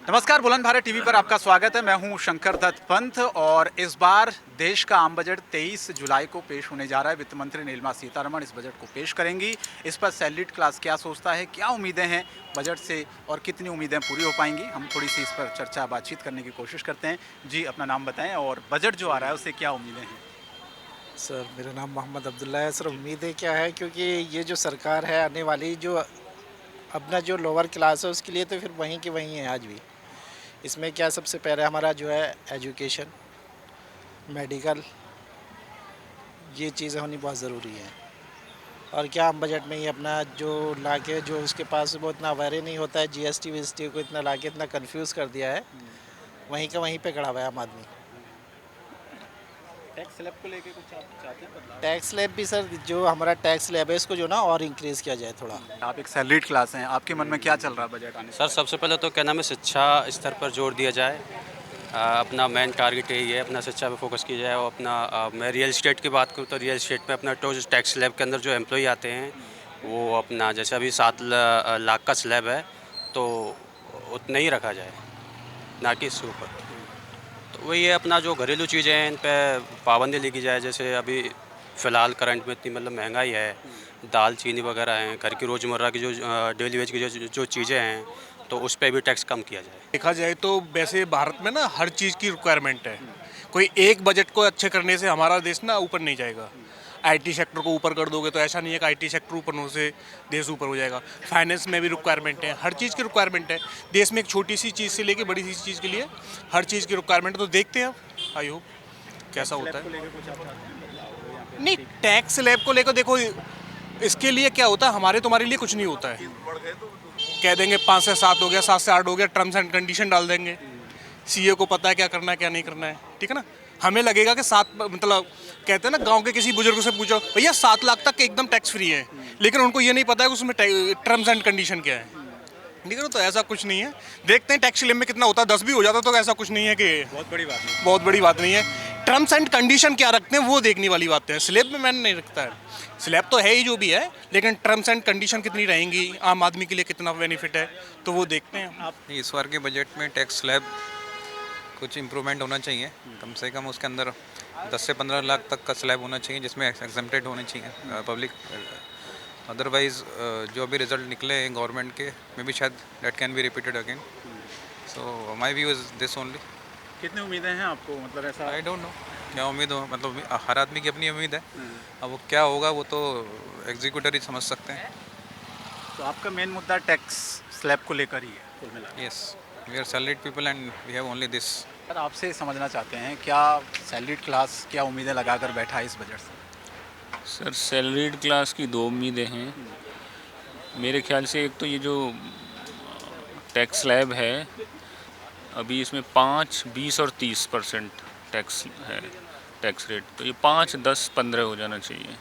नमस्कार, बुलंद भारत टीवी पर आपका स्वागत है। मैं हूं शंकर दत्त पंथ और इस बार देश का आम बजट 23 जुलाई को पेश होने जा रहा है। वित्त मंत्री निर्मला सीतारमण इस बजट को पेश करेंगी। इस पर सैलरीड क्लास क्या सोचता है, क्या उम्मीदें हैं बजट से और कितनी उम्मीदें पूरी हो पाएंगी, हम थोड़ी सी इस पर चर्चा बातचीत करने की कोशिश करते हैं। जी, अपना नाम बताएं और बजट जो आ रहा है उससे क्या उम्मीदें हैं। सर, मेरा नाम मोहम्मद अब्दुल्ला है। सर, उम्मीदें क्या है, क्योंकि ये जो सरकार है आने वाली, जो अपना जो लोअर क्लास है उसके लिए तो फिर वहीं की वहीं है आज भी। इसमें क्या, सबसे पहले हमारा जो है एजुकेशन, मेडिकल, ये चीज़ें होनी बहुत ज़रूरी है। और क्या हम बजट में ही अपना जो लाके, जो उसके पास वो इतना अवेयर नहीं होता है, जीएसटी वीएसटी को इतना लाके इतना कंफ्यूज कर दिया है, वहीं का वहीं पे खड़ा हुआ है आम आदमी। टैक्स स्लैब को लेकर कुछ आप चाहते हैं बदलाव? टैक्स स्लैब भी सर, जो हमारा टैक्स स्लैब है इसको जो ना और इंक्रीज़ किया जाए थोड़ा। आप एक सैलरीड क्लास हैं, आपके मन में क्या चल रहा है बजट आने सर से? सबसे पहले तो क्या नाम है, शिक्षा स्तर पर जोर दिया जाए। अपना मेन टारगेट यही है, अपना शिक्षा पे फोकस किया जाए। और अपना मैं रियल इस्टेट की बात करूँ तो रियल इस्टेट में अपना तो टैक्स स्लैब के अंदर जो एम्प्लॉय आते हैं वो अपना जैसे अभी 7 लाख का स्लैब है तो उतना ही रखा जाए, ना कि इससे ऊपर। तो वही है, अपना जो घरेलू चीज़ें हैं इन पर पाबंदी लेके जाए। जैसे अभी फ़िलहाल करंट में इतनी मतलब महंगाई है, दाल चीनी वगैरह हैं, घर की रोज़मर्रा की जो डेली वेज की जो चीज़ें हैं, तो उस पे भी टैक्स कम किया जाए। देखा जाए तो वैसे भारत में ना हर चीज़ की रिक्वायरमेंट है। कोई एक बजट को अच्छे करने से हमारा देश ना ऊपर नहीं जाएगा। आईटी सेक्टर को ऊपर कर दोगे तो ऐसा नहीं है कि आईटी सेक्टर ऊपर होने से देश ऊपर हो जाएगा। फाइनेंस में भी रिक्वायरमेंट है, हर चीज़ की रिक्वायरमेंट है। देश में एक छोटी सी चीज़ से लेके बड़ी सी चीज़ के लिए हर चीज़ की रिक्वायरमेंट है। तो देखते हैं अब, आई होप कैसा होता है। नहीं, टैक्स स्लैब को लेकर देखो, इसके लिए क्या होता है, हमारे तुम्हारे लिए कुछ नहीं होता है। कह देंगे 5 से 7 हो गया, 7 से 8 हो गया, टर्म्स एंड कंडीशन डाल देंगे। सीए को पता है क्या करना है क्या नहीं करना है, ठीक है ना। हमें लगेगा कि 7, मतलब कहते हैं ना, गांव के किसी बुजुर्ग से पूछो भैया 7 लाख तक एकदम टैक्स फ्री है, लेकिन उनको ये नहीं पता है कि उसमें टर्म्स एंड कंडीशन क्या है, ठीक है ना। तो ऐसा कुछ नहीं है। देखते हैं टैक्स स्लैब में कितना होता है। 10 भी हो जाता तो ऐसा कुछ नहीं है कि बहुत बड़ी बात नहीं। बहुत बड़ी बात नहीं है। टर्म्स एंड कंडीशन क्या रखते हैं वो देखने वाली बातें हैं। स्लैब में मैंने नहीं रखता है। स्लैब तो है ही जो भी है, लेकिन टर्म्स एंड कंडीशन कितनी रहेंगी, आम आदमी के लिए कितना बेनिफिट है, तो वो देखते हैं आप। इस बार के बजट में टैक्स स्लैब कुछ इम्प्रूवमेंट होना चाहिए। कम से कम उसके अंदर 10 से 15 लाख तक का स्लैब होना चाहिए, जिसमें एग्जम्प्टेड होने चाहिए पब्लिक। अदरवाइज जो अभी रिजल्ट निकले हैं गवर्नमेंट के, में भी शायद that can be repeated again. So my view is this only. कितनी उम्मीदें हैं आपको, मतलब ऐसा? आई डोंट नो क्या उम्मीद हो, मतलब हर आदमी की अपनी उम्मीद है। अब वो क्या होगा वो तो एग्जीक्यूटर ही समझ सकते हैं। तो आपका मेन मुद्दा टैक्स स्लैब को लेकर ही है कुल मिला के। Yes, we are salaried people and we have only this. Sir, आपसे समझना चाहते हैं क्या सैलरीड क्लास क्या उम्मीदें लगाकर बैठा है इस बजट से? सर, सैलरीड क्लास की दो उम्मीदें हैं मेरे ख्याल से। एक तो ये जो टैक्स स्लैब है, अभी इसमें 5, 20 और 30% टैक्स है, टैक्स रेट। तो ये 5, 10, 15 हो जाना चाहिए।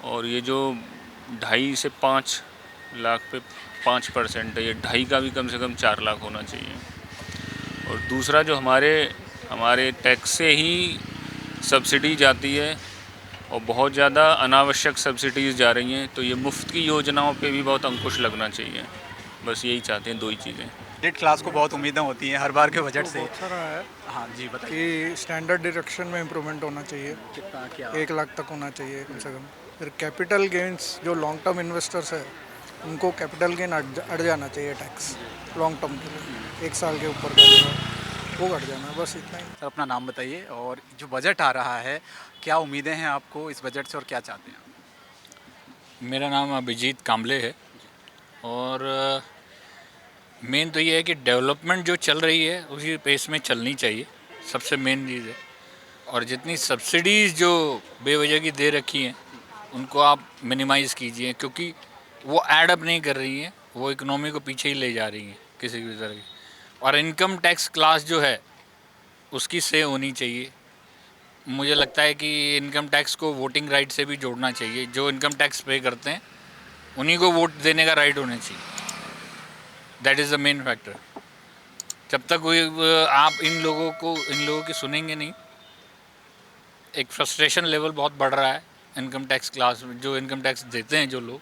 और ये जो 2.5 से 5 लाख पे 5% है, ये 2.5 का भी कम से कम 4 लाख होना चाहिए। और दूसरा, जो हमारे टैक्स से ही सब्सिडी जाती है और बहुत ज़्यादा अनावश्यक सब्सिडीज़ जा रही हैं, तो ये मुफ्त की योजनाओं पे भी बहुत अंकुश लगना चाहिए। बस यही चाहते हैं, दो ही चीज़ें। मिडिल क्लास को बहुत उम्मीदें होती हैं हर बार के बजट से। बहुत सारा है हाँ जी, बताइए। कि स्टैंडर्ड डिडक्शन में इम्प्रूवमेंट होना चाहिए, कितना क्या? 1 लाख तक होना चाहिए कम से कम। फिर कैपिटल गेंस, जो लॉन्ग टर्म इन्वेस्टर्स है उनको कैपिटल गेन अट जाना चाहिए टैक्स लॉन्ग टर्म के लिए। 1 साल के ऊपर का जो है वो घट जाना, बस इतना ही। सर, अपना नाम बताइए और जो बजट आ रहा है क्या उम्मीदें हैं आपको इस बजट से और क्या चाहते हैं आप? मेरा नाम अभिजीत कांबले है और मेन तो ये है कि डेवलपमेंट जो चल रही है उसी पेस में चलनी चाहिए, सबसे मेन चीज़ है। और जितनी सब्सिडीज़ जो बेवजह की दे रखी हैं उनको आप मिनिमाइज़ कीजिए, क्योंकि वो ऐड अप नहीं कर रही हैं, वो इकोनॉमी को पीछे ही ले जा रही हैं किसी भी तरह की। और इनकम टैक्स क्लास जो है उसकी से होनी चाहिए। मुझे लगता है कि इनकम टैक्स को वोटिंग राइट से भी जोड़ना चाहिए। जो इनकम टैक्स पे करते हैं उन्हीं को वोट देने का राइट होना चाहिए। That is the main factor. जब तक आप इन लोगों की सुनेंगे नहीं, एक फ्रस्ट्रेशन लेवल बहुत बढ़ रहा है इनकम टैक्स क्लास में। जो इनकम टैक्स देते हैं जो लोग,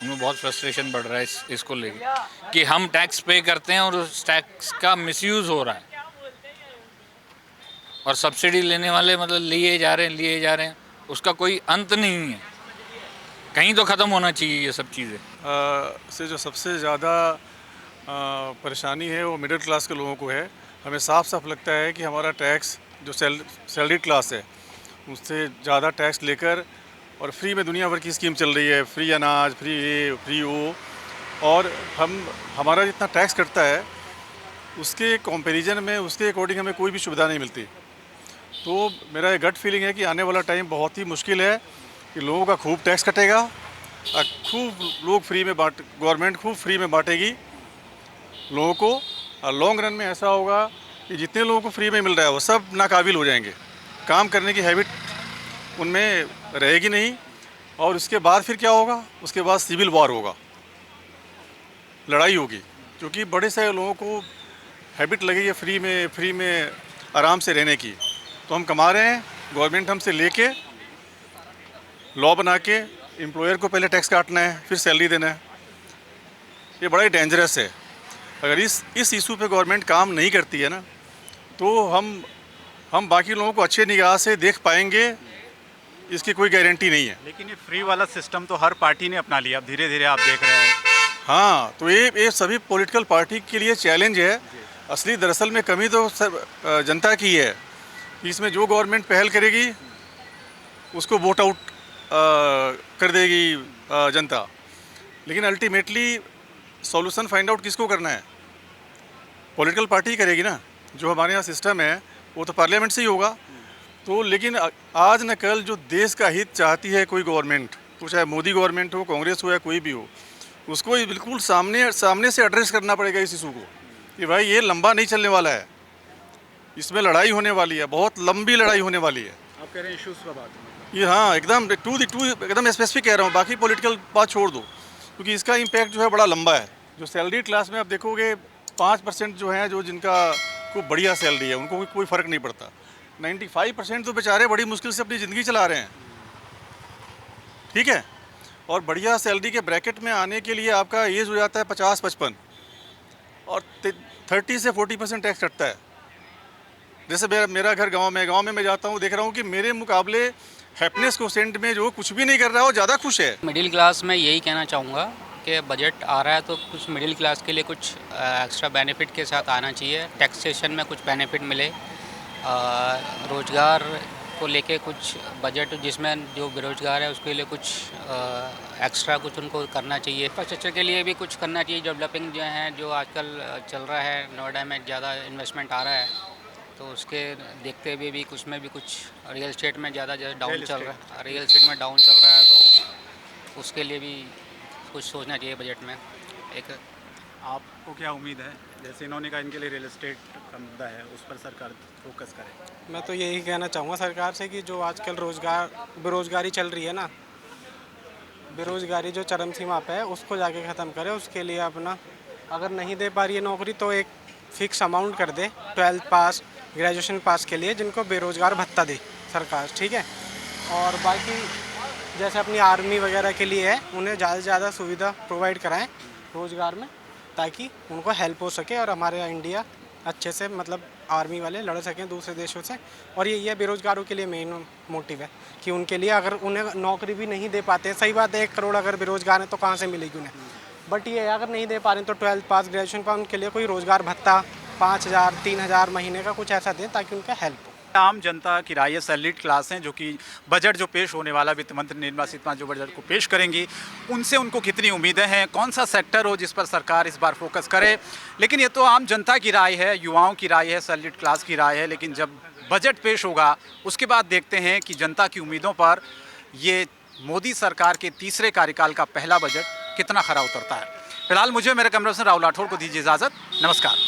उनमें बहुत फ्रस्ट्रेशन बढ़ रहा है इसको लेके कि हम टैक्स पे करते हैं और उस टैक्स का मिसयूज़ हो रहा है, और सब्सिडी लेने वाले मतलब लिए जा रहे हैं, उसका कोई अंत नहीं है। कहीं तो ख़त्म होना चाहिए ये सब चीज़ें। से जो सबसे ज़्यादा परेशानी है वो मिडिल क्लास के लोगों को है। हमें साफ साफ लगता है कि हमारा टैक्स जो सैलरी क्लास है उससे ज़्यादा टैक्स लेकर और फ्री में दुनिया भर की स्कीम चल रही है, फ्री अनाज, फ्री ये, फ्री वो, और हमारा जितना टैक्स कटता है उसके कंपैरिजन में, उसके अकॉर्डिंग हमें कोई भी सुविधा नहीं मिलती। तो मेरा ये गट फीलिंग है कि आने वाला टाइम बहुत ही मुश्किल है कि लोगों का खूब टैक्स कटेगा और खूब लोग फ्री में गवर्नमेंट खूब फ्री में बांटेगी लोगों को, और लॉन्ग रन में ऐसा होगा कि जितने लोगों को फ्री में मिल रहा है वो सब नाकाबिल हो जाएंगे, काम करने की हैबिट उनमें रहेगी नहीं। और उसके बाद फिर क्या होगा, उसके बाद सिविल वॉर होगा, लड़ाई होगी, क्योंकि बड़े सारे लोगों को हैबिट लगी है फ्री में आराम से रहने की। तो हम कमा रहे हैं, गवर्नमेंट हमसे लेके लॉ बना के एम्प्लॉयर को पहले टैक्स काटना है, फिर सैलरी देना है। ये बड़ा ही डेंजरस है। अगर इस इशू पे गवर्नमेंट काम नहीं करती है ना, तो हम बाकी लोगों को अच्छे निगाह से देख पाएंगे, इसकी कोई गारंटी नहीं है। लेकिन ये फ्री वाला सिस्टम तो हर पार्टी ने अपना लिया, अब धीरे धीरे आप देख रहे हैं। हाँ, तो ये सभी पॉलिटिकल पार्टी के लिए चैलेंज है। असली दरअसल में कमी तो जनता की है कि इसमें जो गवर्नमेंट पहल करेगी उसको वोट आउट कर देगी जनता। लेकिन अल्टीमेटली सॉल्यूशन फाइंड आउट किसको करना है? पॉलिटिकल पार्टी करेगी ना। जो हमारे यहाँ सिस्टम है वो तो पार्लियामेंट से ही होगा। तो लेकिन आज न कल जो देश का हित चाहती है कोई गवर्नमेंट, तो चाहे मोदी गवर्नमेंट हो, कांग्रेस हो या कोई भी हो, उसको ये बिल्कुल सामने से एड्रेस करना पड़ेगा इस इशू को कि भाई ये लंबा नहीं चलने वाला है, इसमें लड़ाई होने वाली है, बहुत लंबी लड़ाई होने वाली है। आप कह रहे हैं इश्यूज पर बात, ये हाँ एकदम एकदम स्पेसिफिक कह रहा हूँ, बाकी पॉलिटिकल बात छोड़ दो, क्योंकि इसका इम्पैक्ट जो है बड़ा लंबा है। जो सैलरी क्लास में आप देखोगे 5% जो है, जो जिनका खूब बढ़िया सैलरी है, उनको कोई फ़र्क नहीं पड़ता। 95% तो बेचारे बड़ी मुश्किल से अपनी ज़िंदगी चला रहे हैं, ठीक है। और बढ़िया सैलरी के ब्रैकेट में आने के लिए आपका एज हो जाता है 50-55 और 30 से 40% टैक्स कटता है। जैसे मेरा घर गांव में मैं जाता हूँ, देख रहा हूँ कि मेरे मुकाबले हैप्पीनेस कोसेंट में जो कुछ भी नहीं कर रहा है वो ज़्यादा खुश है। मिडिल क्लास में यही कहना चाहूँगा कि बजट आ रहा है तो कुछ मिडिल क्लास के लिए कुछ एक्स्ट्रा बेनिफिट के साथ आना चाहिए। टैक्सेशन में कुछ बेनिफिट मिले, रोज़गार को लेके कुछ बजट जिसमें जो बेरोज़गार है उसके लिए कुछ एक्स्ट्रा कुछ उनको करना चाहिए। इंफ्रास्ट्रक्चर के लिए भी कुछ करना चाहिए। डेवलपिंग जो है, जो आजकल चल रहा है, नोएडा में ज़्यादा इन्वेस्टमेंट आ रहा है, तो उसके देखते हुए भी कुछ में भी कुछ रियल एस्टेट में ज़्यादा डाउन चल रहा है, रियल एस्टेट में डाउन चल रहा है, तो उसके लिए भी कुछ सोचना चाहिए बजट में। एक आपको क्या उम्मीद है, जैसे इन्होंने कहा इनके लिए रियल एस्टेट का मुद्दा है, उस पर सरकार फोकस करे? मैं तो यही कहना चाहूँगा सरकार से कि जो आजकल बेरोज़गारी चल रही है ना, बेरोज़गारी जो चरम सीमा पे है उसको जाके ख़त्म करे। उसके लिए अपना अगर नहीं दे पा रही है नौकरी तो एक फ़िक्स अमाउंट कर दे 12th पास, ग्रेजुएशन पास के लिए, जिनको बेरोज़गार भत्ता दे सरकार, ठीक है। और बाकी जैसे अपनी आर्मी वगैरह के लिए है, उन्हें ज़्यादा से ज़्यादा सुविधा प्रोवाइड कराएं रोज़गार में, ताकि उनको हेल्प हो सके और हमारे इंडिया अच्छे से मतलब आर्मी वाले लड़ सकें दूसरे देशों से। और ये बेरोज़गारों के लिए मेन मोटिव है कि उनके लिए अगर उन्हें नौकरी भी नहीं दे पाते, सही बात है 1 करोड़ अगर बेरोज़गार हैं तो कहाँ से मिलेगी उन्हें, बट ये अगर नहीं दे पा रहे हैं तो 12th पास, ग्रेजुएशन पास, उनके लिए कोई रोज़गार भत्ता 5,000 3,000 महीने का कुछ ऐसा दें ताकि उनका हेल्प हो। आम जनता की राय है, सैलरीड क्लास हैं, जो कि बजट जो पेश होने वाला वित्त मंत्री निर्मला सीतारमण जो बजट को पेश करेंगी, उनसे उनको कितनी उम्मीदें हैं, कौन सा सेक्टर हो जिस पर सरकार इस बार फोकस करे। लेकिन ये तो आम जनता की राय है, युवाओं की राय है, सैलरीड क्लास की राय है। लेकिन जब बजट पेश होगा उसके बाद देखते हैं कि जनता की उम्मीदों पर ये मोदी सरकार के तीसरे कार्यकाल का पहला बजट कितना खरा उतरता है। फिलहाल मुझे मेरे कैमरा पर्सन राहुल राठौर को दीजिए इजाज़त। नमस्कार।